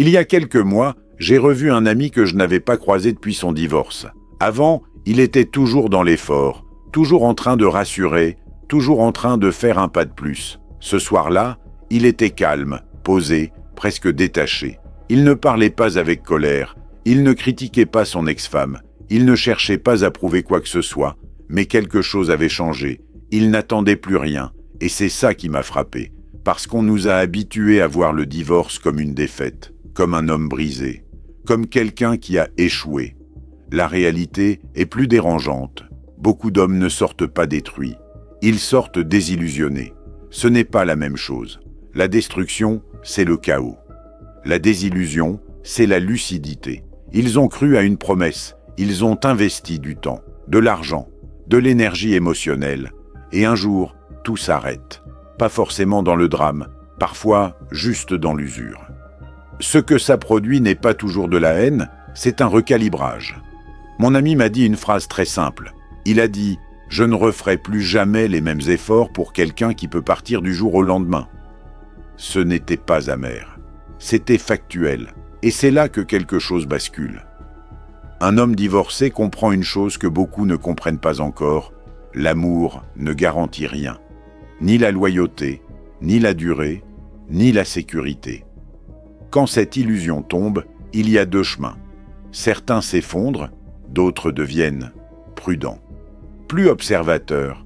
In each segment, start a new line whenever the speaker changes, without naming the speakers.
Il y a quelques mois, j'ai revu un ami que je n'avais pas croisé depuis son divorce. Avant, il était toujours dans l'effort, toujours en train de rassurer, toujours en train de faire un pas de plus. Ce soir-là, il était calme, posé, presque détaché. Il ne parlait pas avec colère, il ne critiquait pas son ex-femme, il ne cherchait pas à prouver quoi que ce soit, mais quelque chose avait changé. Il n'attendait plus rien, et c'est ça qui m'a frappé, parce qu'on nous a habitués à voir le divorce comme une défaite, comme un homme brisé, comme quelqu'un qui a échoué. La réalité est plus dérangeante. Beaucoup d'hommes ne sortent pas détruits, ils sortent désillusionnés. Ce n'est pas la même chose. La destruction, c'est le chaos. La désillusion, c'est la lucidité. Ils ont cru à une promesse, ils ont investi du temps, de l'argent, de l'énergie émotionnelle, et un jour, tout s'arrête. Pas forcément dans le drame, parfois juste dans l'usure. Ce que ça produit n'est pas toujours de la haine, c'est un recalibrage. Mon ami m'a dit une phrase très simple. Il a dit « Je ne referai plus jamais les mêmes efforts pour quelqu'un qui peut partir du jour au lendemain ». Ce n'était pas amer, c'était factuel, et c'est là que quelque chose bascule. Un homme divorcé comprend une chose que beaucoup ne comprennent pas encore, l'amour ne garantit rien, ni la loyauté, ni la durée, ni la sécurité. Quand cette illusion tombe, il y a deux chemins. Certains s'effondrent, d'autres deviennent prudents, plus observateurs,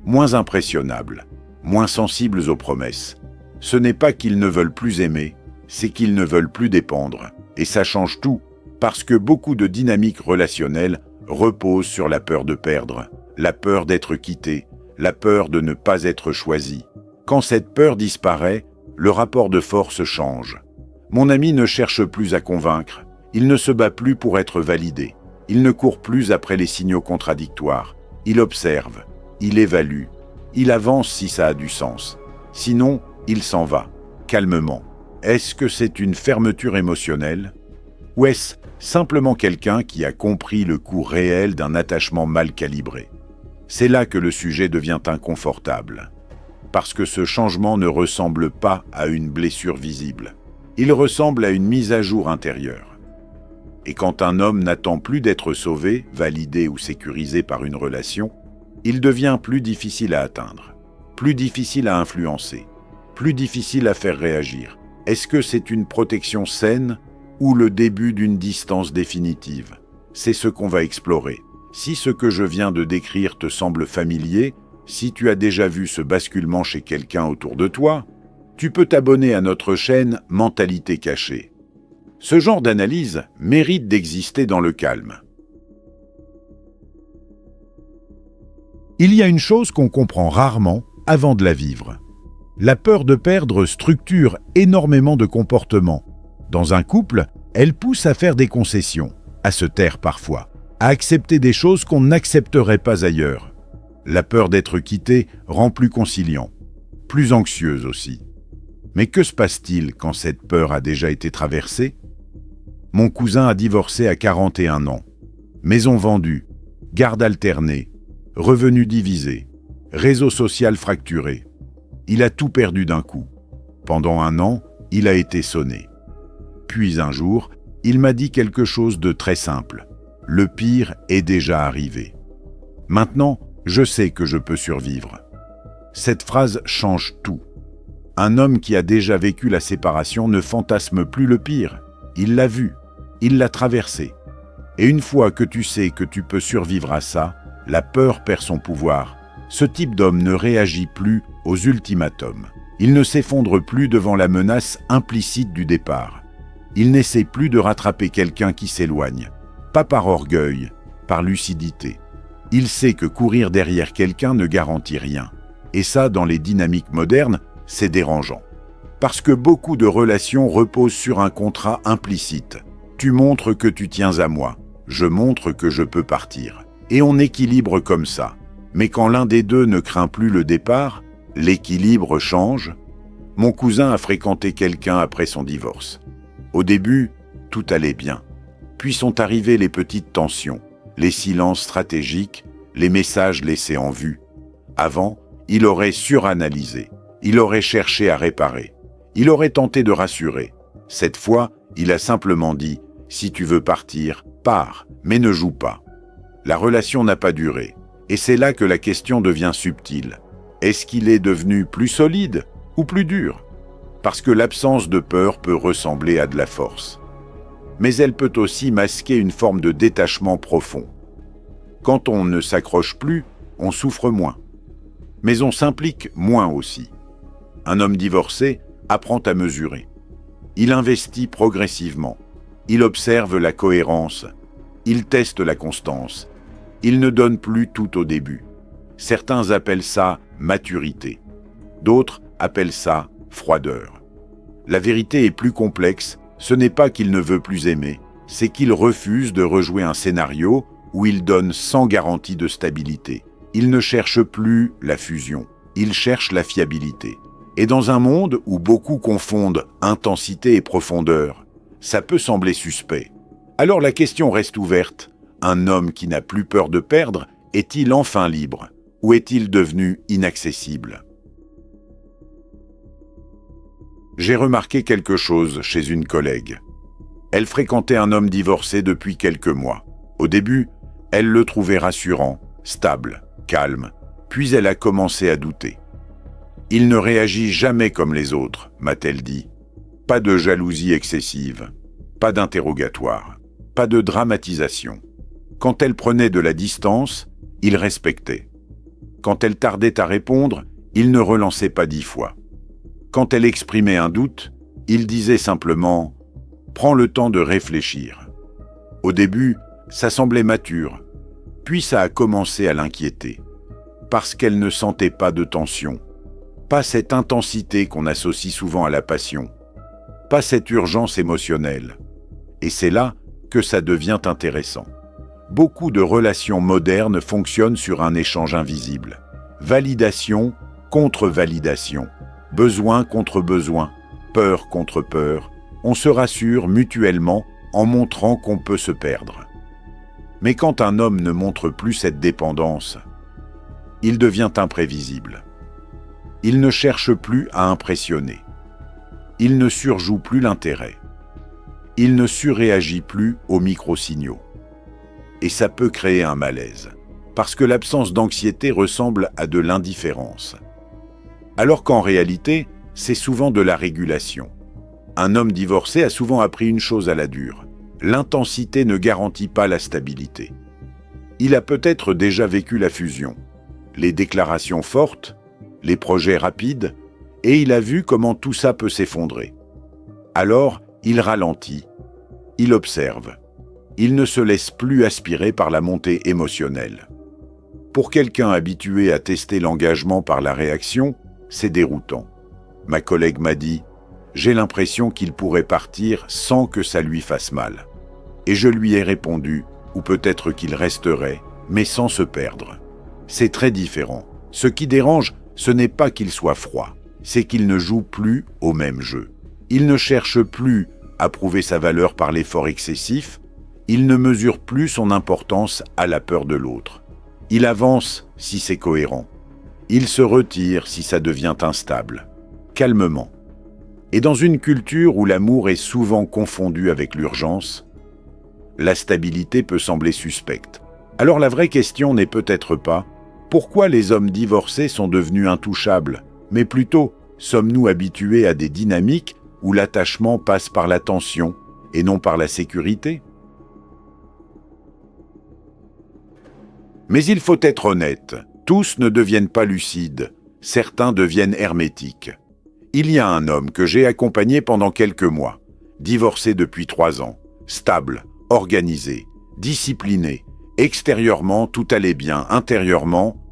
moins impressionnables, moins sensibles aux promesses. Ce n'est pas qu'ils ne veulent plus aimer, c'est qu'ils ne veulent plus dépendre. Et ça change tout, parce que beaucoup de dynamiques relationnelles reposent sur la peur de perdre, la peur d'être quitté, la peur de ne pas être choisi. Quand cette peur disparaît, le rapport de force change. Mon ami ne cherche plus à convaincre, il ne se bat plus pour être validé, il ne court plus après les signaux contradictoires, il observe, il évalue, il avance si ça a du sens. Sinon, il s'en va, calmement. Est-ce que c'est une fermeture émotionnelle? Ou est-ce simplement quelqu'un qui a compris le coût réel d'un attachement mal calibré? C'est là que le sujet devient inconfortable. Parce que ce changement ne ressemble pas à une blessure visible. Il ressemble à une mise à jour intérieure. Et quand un homme n'attend plus d'être sauvé, validé ou sécurisé par une relation, il devient plus difficile à atteindre, plus difficile à influencer, plus difficile à faire réagir. Est-ce que c'est une protection saine ou le début d'une distance définitive? C'est ce qu'on va explorer. Si ce que je viens de décrire te semble familier, si tu as déjà vu ce basculement chez quelqu'un autour de toi, tu peux t'abonner à notre chaîne Mentalité cachée. Ce genre d'analyse mérite d'exister dans le calme. Il y a une chose qu'on comprend rarement avant de la vivre. La peur de perdre structure énormément de comportements. Dans un couple, elle pousse à faire des concessions, à se taire parfois, à accepter des choses qu'on n'accepterait pas ailleurs. La peur d'être quitté rend plus conciliant, plus anxieuse aussi. Mais que se passe-t-il quand cette peur a déjà été traversée? Mon cousin a divorcé à 41 ans. Maison vendue, garde alternée, revenus divisés, réseau social fracturé. Il a tout perdu d'un coup. Pendant un an, il a été sonné. Puis un jour, il m'a dit quelque chose de très simple. Le pire est déjà arrivé. Maintenant, je sais que je peux survivre. Cette phrase change tout. Un homme qui a déjà vécu la séparation ne fantasme plus le pire. Il l'a vu, il l'a traversé. Et une fois que tu sais que tu peux survivre à ça, la peur perd son pouvoir. Ce type d'homme ne réagit plus aux ultimatums. Il ne s'effondre plus devant la menace implicite du départ. Il n'essaie plus de rattraper quelqu'un qui s'éloigne. Pas par orgueil, par lucidité. Il sait que courir derrière quelqu'un ne garantit rien. Et ça, dans les dynamiques modernes, c'est dérangeant. Parce que beaucoup de relations reposent sur un contrat implicite. Tu montres que tu tiens à moi, je montre que je peux partir. Et on équilibre comme ça. Mais quand l'un des deux ne craint plus le départ, l'équilibre change. Mon cousin a fréquenté quelqu'un après son divorce. Au début, tout allait bien. Puis sont arrivées les petites tensions, les silences stratégiques, les messages laissés en vue. Avant, il aurait suranalysé, il aurait cherché à réparer, il aurait tenté de rassurer. Cette fois, Il a simplement dit « Si tu veux partir, pars, mais ne joue pas ». La relation n'a pas duré. Et c'est là que la question devient subtile. Est-ce qu'il est devenu plus solide ou plus dur? Parce que l'absence de peur peut ressembler à de la force. Mais elle peut aussi masquer une forme de détachement profond. Quand on ne s'accroche plus, on souffre moins. Mais on s'implique moins aussi. Un homme divorcé apprend à mesurer. Il investit progressivement. Il observe la cohérence. Il teste la constance. Il ne donne plus tout au début. Certains appellent ça maturité. D'autres appellent ça froideur. La vérité est plus complexe. Ce n'est pas qu'il ne veut plus aimer, c'est qu'il refuse de rejouer un scénario où il donne sans garantie de stabilité. Il ne cherche plus la fusion, il cherche la fiabilité. Et dans un monde où beaucoup confondent intensité et profondeur, ça peut sembler suspect. Alors la question reste ouverte. Un homme qui n'a plus peur de perdre, est-il enfin libre? Ou est-il devenu inaccessible? J'ai remarqué quelque chose chez une collègue. Elle fréquentait un homme divorcé depuis quelques mois. Au début, elle le trouvait rassurant, stable, calme, puis elle a commencé à douter. « Il ne réagit jamais comme les autres », m'a-t-elle dit. Pas de jalousie excessive, pas d'interrogatoire, pas de dramatisation. Quand elle prenait de la distance, il respectait. Quand elle tardait à répondre, il ne relançait pas 10 fois. Quand elle exprimait un doute, il disait simplement « Prends le temps de réfléchir ». Au début, ça semblait mature, puis ça a commencé à l'inquiéter, parce qu'elle ne sentait pas de tension, pas cette intensité qu'on associe souvent à la passion, pas cette urgence émotionnelle. Et c'est là que ça devient intéressant. Beaucoup de relations modernes fonctionnent sur un échange invisible. Validation contre validation. Besoin contre besoin, peur contre peur, on se rassure mutuellement en montrant qu'on peut se perdre. Mais quand un homme ne montre plus cette dépendance, il devient imprévisible. Il ne cherche plus à impressionner. Il ne surjoue plus l'intérêt. Il ne surréagit plus aux micro-signaux. Et ça peut créer un malaise, parce que l'absence d'anxiété ressemble à de l'indifférence. Alors qu'en réalité, c'est souvent de la régulation. Un homme divorcé a souvent appris une chose à la dure. L'intensité ne garantit pas la stabilité. Il a peut-être déjà vécu la fusion, les déclarations fortes, les projets rapides, et il a vu comment tout ça peut s'effondrer. Alors, il ralentit, il observe. Il ne se laisse plus aspirer par la montée émotionnelle. Pour quelqu'un habitué à tester l'engagement par la réaction, c'est déroutant. Ma collègue m'a dit « J'ai l'impression qu'il pourrait partir sans que ça lui fasse mal. » Et je lui ai répondu « Ou peut-être qu'il resterait, mais sans se perdre. » C'est très différent. Ce qui dérange, ce n'est pas qu'il soit froid, c'est qu'il ne joue plus au même jeu. Il ne cherche plus à prouver sa valeur par l'effort excessif, il ne mesure plus son importance à la peur de l'autre. Il avance si c'est cohérent. Il se retire si ça devient instable, calmement. Et dans une culture où l'amour est souvent confondu avec l'urgence, la stabilité peut sembler suspecte. Alors la vraie question n'est peut-être pas « Pourquoi les hommes divorcés sont devenus intouchables ?» mais plutôt « Sommes-nous habitués à des dynamiques où l'attachement passe par la tension et non par la sécurité ?» Mais il faut être honnête. Tous ne deviennent pas lucides, certains deviennent hermétiques. Il y a un homme que j'ai accompagné pendant quelques mois, divorcé depuis 3 ans, stable, organisé, discipliné, extérieurement tout allait bien, intérieurement,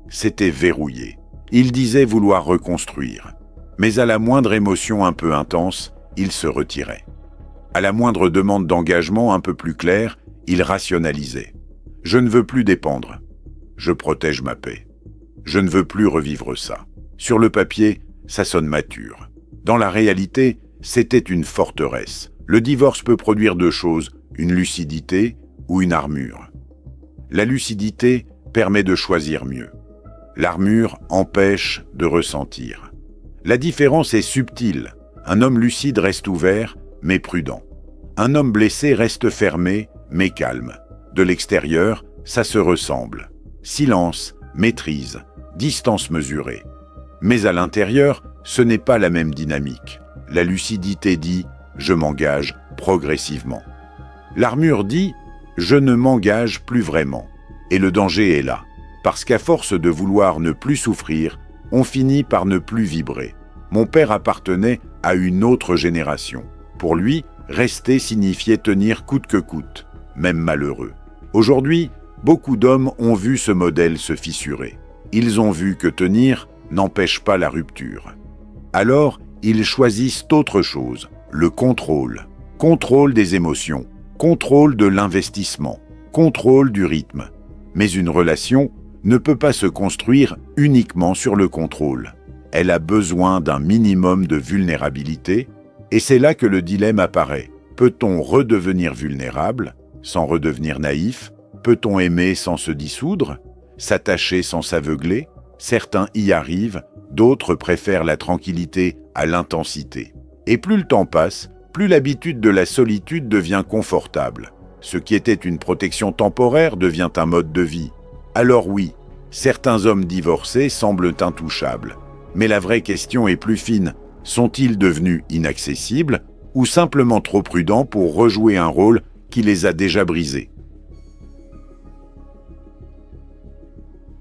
c'était verrouillé. Il disait vouloir reconstruire, mais à la moindre émotion un peu intense, il se retirait. À la moindre demande d'engagement un peu plus claire, il rationalisait. Je ne veux plus dépendre. Je protège ma paix. Je ne veux plus revivre ça. Sur le papier, ça sonne mature. Dans la réalité, c'était une forteresse. Le divorce peut produire 2 choses, une lucidité ou une armure. La lucidité permet de choisir mieux. L'armure empêche de ressentir. La différence est subtile. Un homme lucide reste ouvert, mais prudent. Un homme blessé reste fermé, mais calme. De l'extérieur, ça se ressemble. Silence, maîtrise, distance mesurée. Mais à l'intérieur, ce n'est pas la même dynamique. La lucidité dit « je m'engage progressivement ». L'armure dit « je ne m'engage plus vraiment ». Et le danger est là, parce qu'à force de vouloir ne plus souffrir, on finit par ne plus vibrer. Mon père appartenait à une autre génération. Pour lui, rester signifiait tenir coûte que coûte, même malheureux. Aujourd'hui, beaucoup d'hommes ont vu ce modèle se fissurer. Ils ont vu que tenir n'empêche pas la rupture. Alors, ils choisissent autre chose, le contrôle. Contrôle des émotions, contrôle de l'investissement, contrôle du rythme. Mais une relation ne peut pas se construire uniquement sur le contrôle. Elle a besoin d'un minimum de vulnérabilité, et c'est là que le dilemme apparaît. Peut-on redevenir vulnérable, sans redevenir naïf? Peut-on aimer sans se dissoudre? S'attacher sans s'aveugler? Certains y arrivent, d'autres préfèrent la tranquillité à l'intensité. Et plus le temps passe, plus l'habitude de la solitude devient confortable. Ce qui était une protection temporaire devient un mode de vie. Alors oui, certains hommes divorcés semblent intouchables. Mais la vraie question est plus fine. Sont-ils devenus inaccessibles ou simplement trop prudents pour rejouer un rôle qui les a déjà brisés?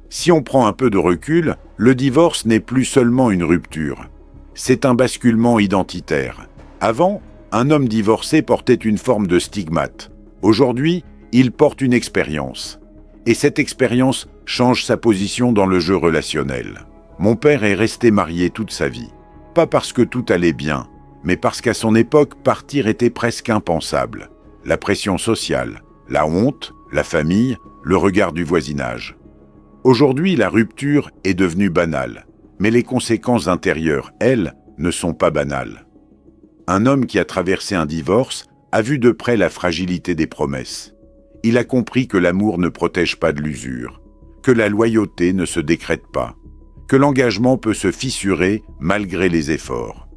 Si on prend un peu de recul, le divorce n'est plus seulement une rupture. C'est un basculement identitaire. Avant, un homme divorcé portait une forme de stigmate. Aujourd'hui, il porte une expérience. Et cette expérience change sa position dans le jeu relationnel. Mon père est resté marié toute sa vie. Pas parce que tout allait bien, mais parce qu'à son époque, partir était presque impensable. La pression sociale, la honte, la famille, le regard du voisinage. Aujourd'hui, la rupture est devenue banale, mais les conséquences intérieures, elles, ne sont pas banales. Un homme qui a traversé un divorce a vu de près la fragilité des promesses. Il a compris que l'amour ne protège pas de l'usure, que la loyauté ne se décrète pas, que l'engagement peut se fissurer malgré les efforts.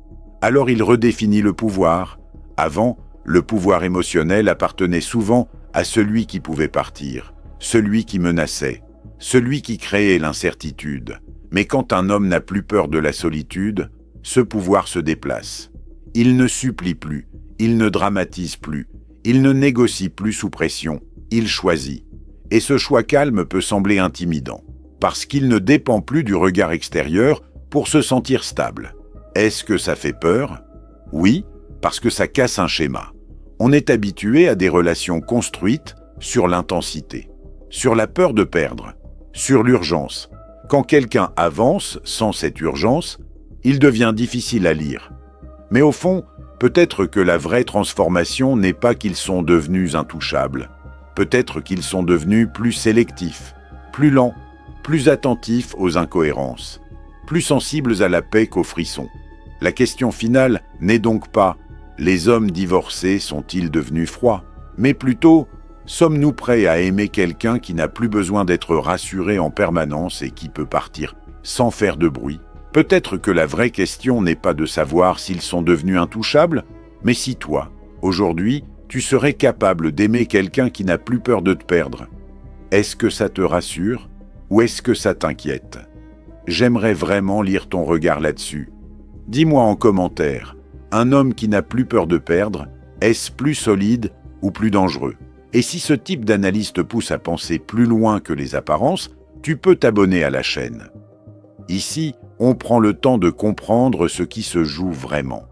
Alors il redéfinit le pouvoir. Avant, le pouvoir émotionnel appartenait souvent à celui qui pouvait partir, celui qui menaçait, celui qui créait l'incertitude. Mais quand un homme n'a plus peur de la solitude, ce pouvoir se déplace. Il ne supplie plus, il ne dramatise plus, il ne négocie plus sous pression, il choisit. Et ce choix calme peut sembler intimidant, parce qu'il ne dépend plus du regard extérieur pour se sentir stable. Est-ce que ça fait peur? Oui, parce que ça casse un schéma. On est habitué à des relations construites sur l'intensité, sur la peur de perdre, sur l'urgence. Quand quelqu'un avance sans cette urgence, il devient difficile à lire. Mais au fond, peut-être que la vraie transformation n'est pas qu'ils sont devenus intouchables. Peut-être qu'ils sont devenus plus sélectifs, plus lents, plus attentifs aux incohérences, plus sensibles à la paix qu'aux frissons. La question finale n'est donc pas « les hommes divorcés sont-ils devenus froids ?», mais plutôt « sommes-nous prêts à aimer quelqu'un qui n'a plus besoin d'être rassuré en permanence et qui peut partir sans faire de bruit ?» Peut-être que la vraie question n'est pas de savoir s'ils sont devenus intouchables, mais si toi, aujourd'hui, tu serais capable d'aimer quelqu'un qui n'a plus peur de te perdre. Est-ce que ça te rassure ou est-ce que ça t'inquiète? J'aimerais vraiment lire ton regard là-dessus. Dis-moi en commentaire, un homme qui n'a plus peur de perdre, est-ce plus solide ou plus dangereux? Et si ce type d'analyse te pousse à penser plus loin que les apparences, tu peux t'abonner à la chaîne. Ici, on prend le temps de comprendre ce qui se joue vraiment.